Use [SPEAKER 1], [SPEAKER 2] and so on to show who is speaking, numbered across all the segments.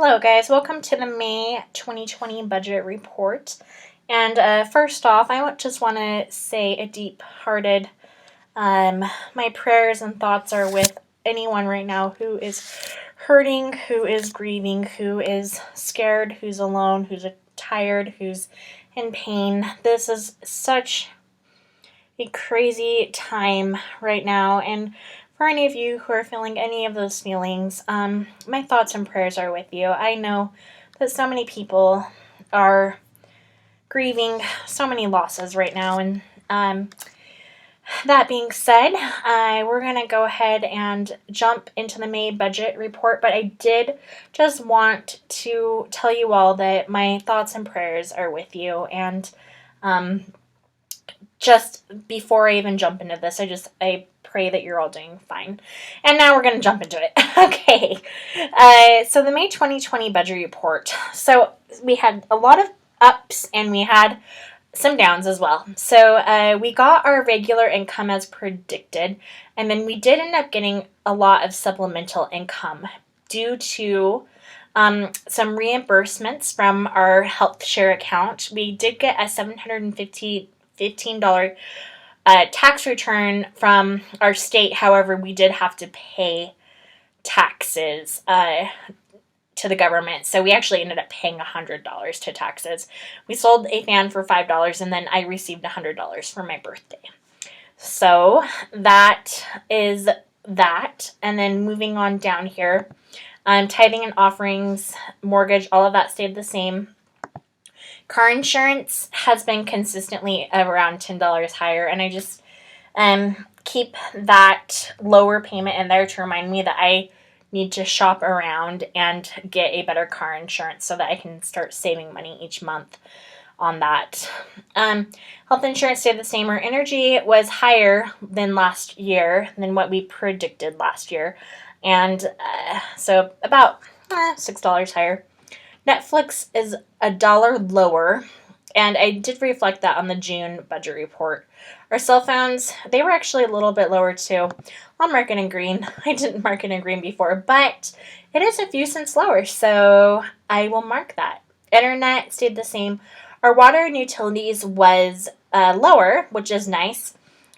[SPEAKER 1] Hello guys, welcome to the May 2020 budget report. And first off, just want to say a deep-hearted, my prayers and thoughts are with anyone right now who is hurting, who is grieving, who is scared, who's alone, who's tired, who's in pain. This is such a crazy time right now, and for any of you who are feeling any of those feelings, my thoughts and prayers are with you. I know that so many people are grieving so many losses right now, and that being said, we're going to go ahead and jump into the May budget report, but I did just want to tell you all that my thoughts and prayers are with you, and just before I even jump into this, I pray that you're all doing fine. And now we're going to jump into it. Okay. So the May 2020 budget report. So we had a lot of ups and we had some downs as well. So we got our regular income as predicted, and then we did end up getting a lot of supplemental income due to some reimbursements from our health share account. We did get a $715 tax return from our state. However, we did have to pay taxes to the government. So we actually ended up paying $100 to taxes. We sold a fan for $5, and then I received $100 for my birthday. So that is that. And then moving on down here, tithing and offerings, mortgage, all of that stayed the same. Car insurance has been consistently around $10 higher, and I just keep that lower payment in there to remind me that I need to shop around and get a better car insurance so that I can start saving money each month on that. Health insurance stayed the same. Our energy was higher than last year, than what we predicted last year, and so about $6 higher. Netflix is $1 lower, and I did reflect that on the June budget report. Our cell phones, they were actually a little bit lower too. I'll mark it in green. I didn't mark it in green before, but it is a few cents lower, so I will mark that. Internet stayed the same. Our water and utilities was lower, which is nice.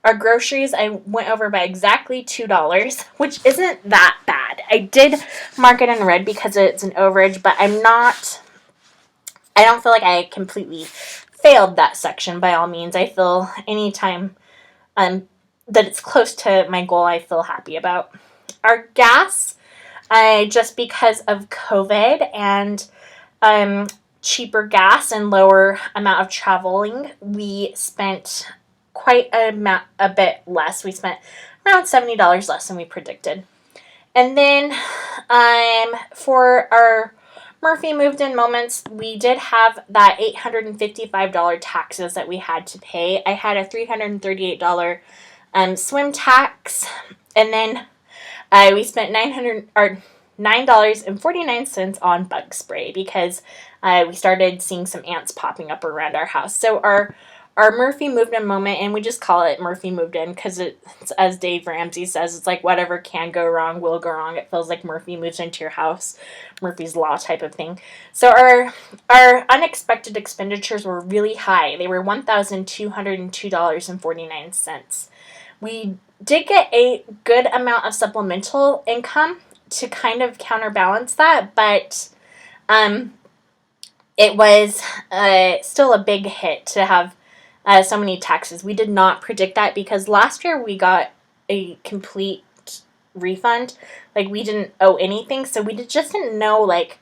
[SPEAKER 1] Our groceries, I went over by exactly $2, which isn't that bad. I did mark it in red because it's an overage, but I don't feel like I completely failed that section by all means. I feel anytime that it's close to my goal, I feel happy about. Our gas, just because of COVID and cheaper gas and lower amount of traveling, we spent quite a bit less. We spent around $70 less than we predicted. And then for our Murphy moved in moments, we did have that $855 taxes that we had to pay. I had a $338 swim tax, and then we spent $9.49 on bug spray because we started seeing some ants popping up around our house. So our Murphy moved in moment, and we just call it Murphy moved in because it's, as Dave Ramsey says, it's like whatever can go wrong will go wrong. It feels like Murphy moves into your house, Murphy's Law type of thing. So our unexpected expenditures were really high. They were $1,202.49. We did get a good amount of supplemental income to kind of counterbalance that, but it was still a big hit to have so many taxes. We did not predict that because last year we got a complete refund. Like, we didn't owe anything, so we just didn't know like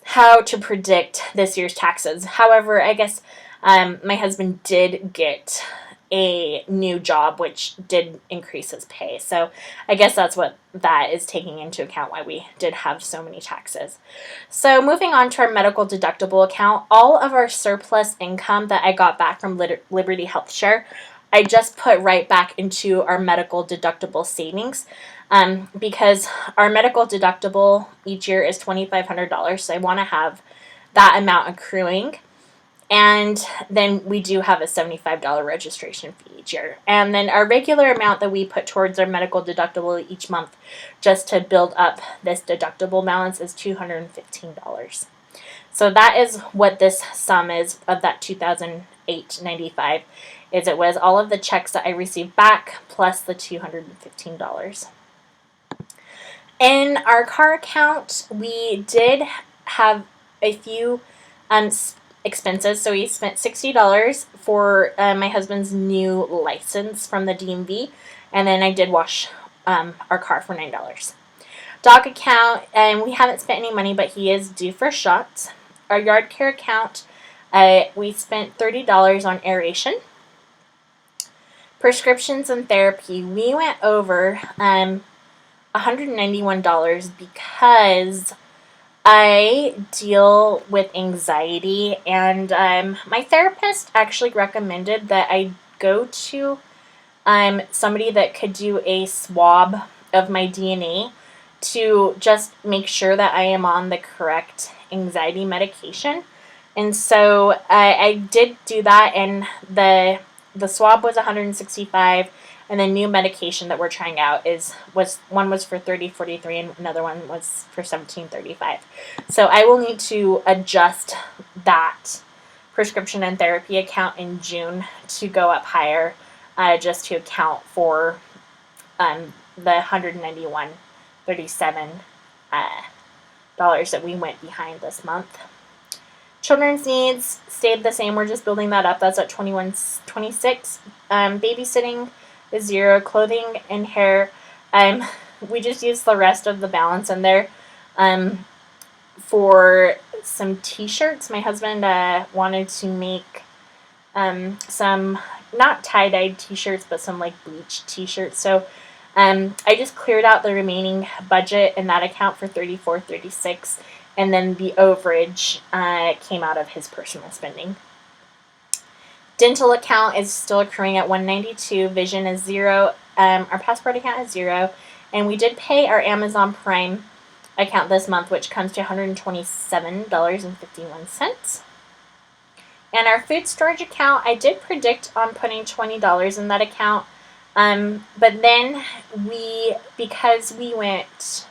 [SPEAKER 1] how to predict this year's taxes. However, I guess my husband did get a new job, which did increase his pay. So I guess that's what that is taking into account, why we did have so many taxes. So moving on to our medical deductible account, all of our surplus income that I got back from Liberty Health Share, I just put right back into our medical deductible savings because our medical deductible each year is $2,500. So I want to have that amount accruing. And then we do have a $75 registration fee each year. And then our regular amount that we put towards our medical deductible each month just to build up this deductible balance is $215. So that is what this sum is of that $2,895. Is it was all of the checks that I received back plus the $215. In our car account, we did have a few expenses. So we spent $60 for my husband's new license from the DMV, and then I did wash our car for $9. Dog account, and we haven't spent any money, but he is due for shots. Our yard care account, we spent $30 on aeration. Prescriptions and therapy, we went over $191 because I deal with anxiety, and my therapist actually recommended that I go to somebody that could do a swab of my DNA to just make sure that I am on the correct anxiety medication. And so I did do that, and the swab was $165, and the new medication that we're trying out was for $30.43 and another one was for $17.35. So I will need to adjust that prescription and therapy account in June to go up higher, just to account for the $191.37 dollars that we went behind this month. Children's needs stayed the same. We're just building that up. That's at $21.26. Babysitting is $0. Clothing and hair, we just used the rest of the balance in there for some t-shirts. My husband wanted to make some not tie-dyed t-shirts, but some like bleach t-shirts. So I just cleared out the remaining budget in that account for $34.36, and then the overage came out of his personal spending. Dental account is still accruing at $192. Vision is $0. Our passport account is $0, and we did pay our Amazon Prime account this month, which comes to $127.51. And our food storage account, I did predict on putting $20 in that account. But then because we went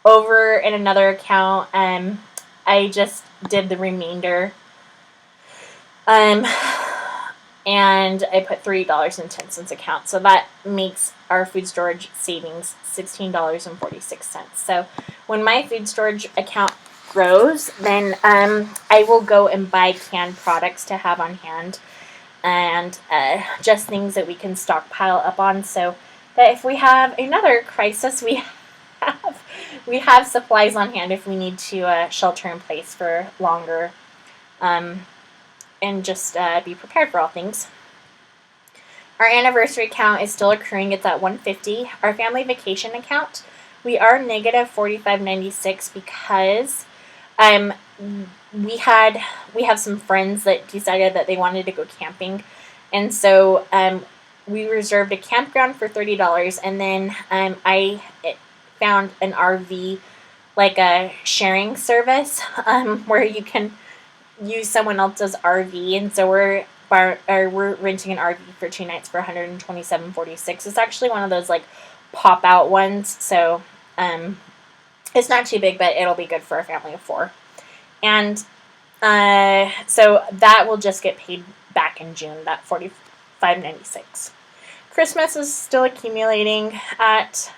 [SPEAKER 1] over in another account, I just did the remainder. And I put $3.10 account. So that makes our food storage savings $16.46. So when my food storage account grows, then I will go and buy canned products to have on hand, and just things that we can stockpile up on, so that if we have another crisis, we have supplies on hand if we need to shelter in place for longer, and just be prepared for all things. Our anniversary account is still accruing. It's at $150. Our family vacation account, we are negative $45.96 because we have some friends that decided that they wanted to go camping, and so we reserved a campground for $30, and then I found an RV, like a sharing service, where you can use someone else's RV, and so we're renting an RV for 2 nights for $127.46. It's actually one of those like pop out ones, so it's not too big, but it'll be good for a family of 4. And so that will just get paid back in June, that $45.96. Christmas is still accumulating at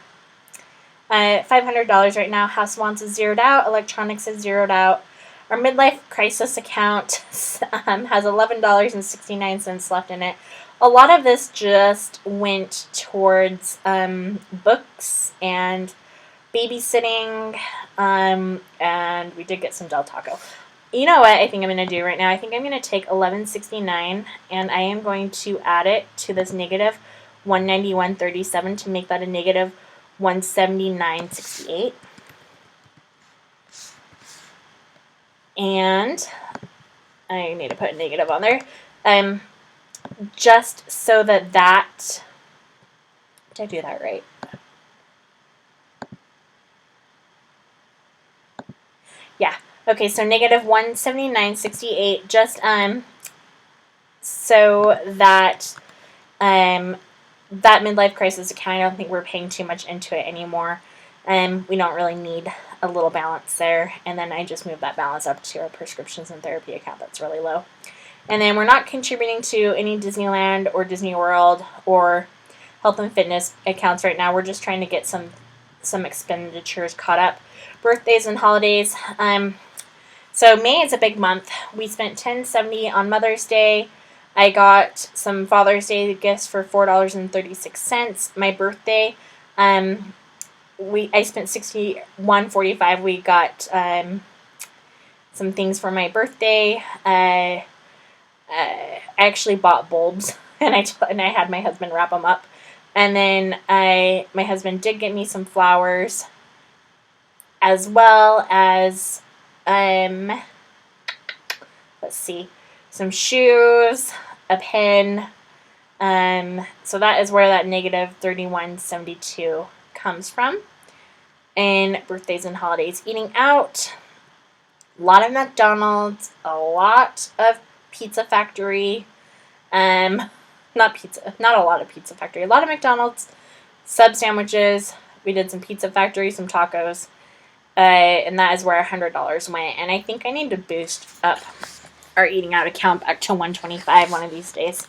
[SPEAKER 1] $500 right now. House wants is zeroed out. Electronics is zeroed out. Our midlife crisis account has $11.69 left in it. A lot of this just went towards books and babysitting, and we did get some Del Taco. You know what I think I'm going to do right now? I think I'm going to take $11.69, and I am going to add it to this negative $191.37 to make that a negative $179.68. And I need to put a negative on there. Just so that did I do that right? Yeah. Okay, so negative 179.68. Just so that that midlife crisis account, I don't think we're paying too much into it anymore. We don't really need a little balance there. And then I just moved that balance up to our prescriptions and therapy account that's really low. And then we're not contributing to any Disneyland or Disney World or health and fitness accounts right now. We're just trying to get some expenditures caught up. Birthdays and holidays. So May is a big month. We spent $10.70 on Mother's Day. I got some Father's Day gifts for $4.36. My birthday, I spent $61.45. We got some things for my birthday. I actually bought bulbs, and I had my husband wrap them up. And then my husband did get me some flowers, as well as let's see, some shoes, a pen. So that is where that negative 31.72 comes from. And birthdays and holidays, eating out, a lot of McDonald's, a lot of Pizza Factory, not a lot of Pizza Factory, a lot of McDonald's, sub sandwiches. We did some Pizza Factory, some tacos, and that is where $100 went. And I think I need to boost up our eating out account back to $125 one of these days.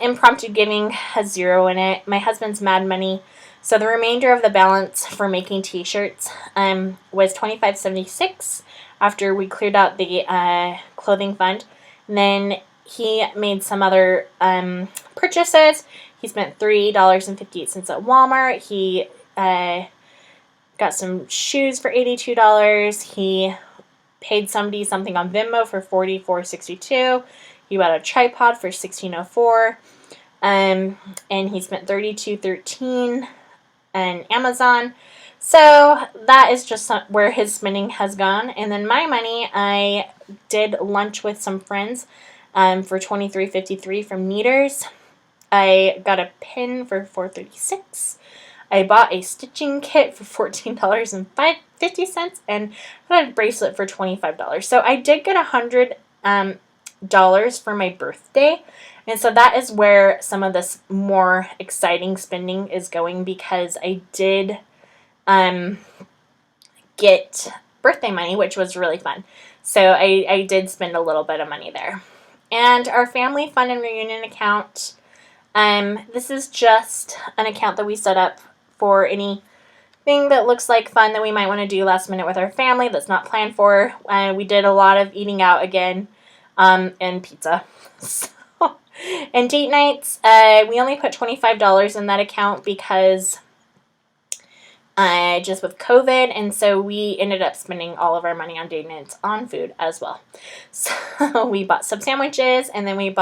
[SPEAKER 1] Impromptu giving has $0 in it. My husband's Mad Money. So the remainder of the balance for making t-shirts was $25.76 after we cleared out the clothing fund. And then he made some other purchases. He spent $3.58 at Walmart. He got some shoes for $82. He paid somebody something on Venmo for $44.62. He bought a tripod for $16.04. And he spent $32.13 on Amazon. So that is just where his spending has gone. And then my money, I did lunch with some friends for $23.53 from Neaters. I got a pin for $4.36. I bought a stitching kit for $14.50 and got a bracelet for $25. So I did get $100 for my birthday. And so that is where some of this more exciting spending is going, because I did get birthday money, which was really fun. So I did spend a little bit of money there. And our family fund and reunion account, this is just an account that we set up for anything that looks like fun that we might want to do last minute with our family that's not planned for. We did a lot of eating out again, and pizza. And date nights, we only put $25 in that account because just with COVID, and so we ended up spending all of our money on date nights on food as well. So we bought some sandwiches, and then we have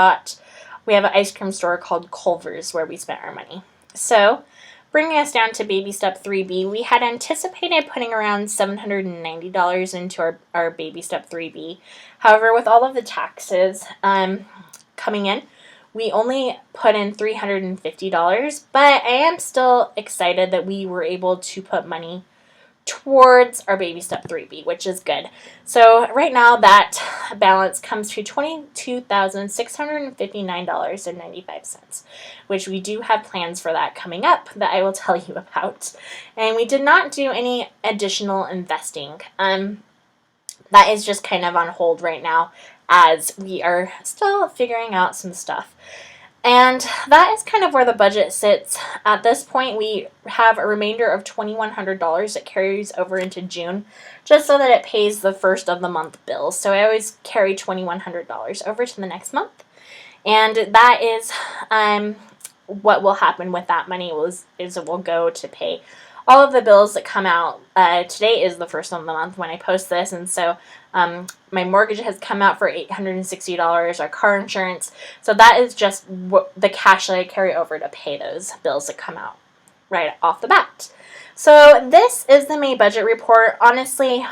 [SPEAKER 1] an ice cream store called Culver's where we spent our money. So bringing us down to baby step 3B, we had anticipated putting around $790 into our baby step 3B. However, with all of the taxes coming in, we only put in $350, but I am still excited that we were able to put money towards our baby step 3B, which is good. So right now that balance comes to $22,659.95, which we do have plans for that coming up that I will tell you about. And we did not do any additional investing. That is just kind of on hold right now as we are still figuring out some stuff. And that is kind of where the budget sits. At this point, we have a remainder of $2,100 that carries over into June, just so that it pays the first of the month bills. So I always carry $2,100 over to the next month. And that is what will happen with that money is it will go to pay all of the bills that come out. Today is the first of the month when I post this, and so my mortgage has come out for $860, our car insurance. So that is just the cash that I carry over to pay those bills that come out right off the bat. So this is the May budget report. Honestly,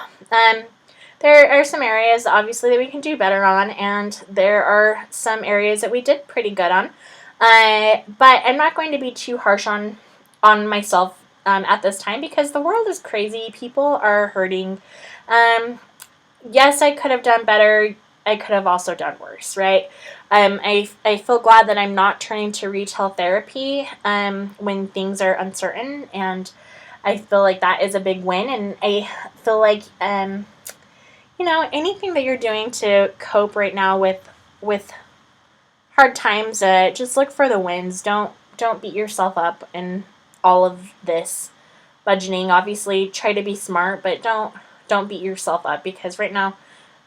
[SPEAKER 1] there are some areas obviously that we can do better on, and there are some areas that we did pretty good on. But I'm not going to be too harsh on myself at this time, because the world is crazy. People are hurting. yes, I could have done better. I could have also done worse, right? I feel glad that I'm not turning to retail therapy when things are uncertain, and I feel like that is a big win. And I feel like anything that you're doing to cope right now with hard times, just look for the wins. Don't beat yourself up in all of this budgeting. Obviously, try to be smart, but don't beat yourself up, because right now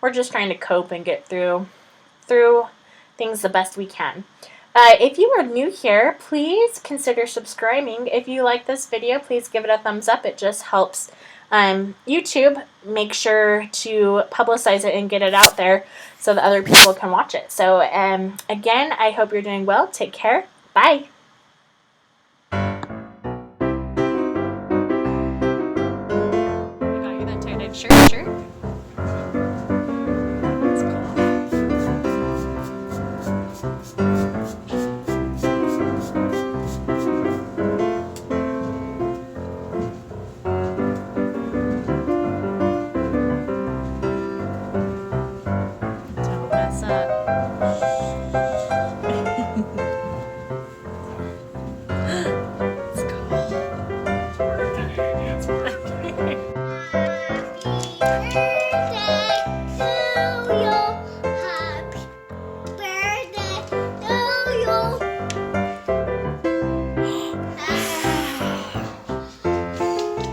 [SPEAKER 1] we're just trying to cope and get through things the best we can. If you are new here, please consider subscribing. If you like this video, please give it a thumbs up. It just helps YouTube make sure to publicize it and get it out there so that other people can watch it. So again, I hope you're doing well. Take care. Bye. You got you that tie-dyed shirt? That's cool. Don't mess up. Let's go.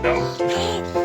[SPEAKER 2] No.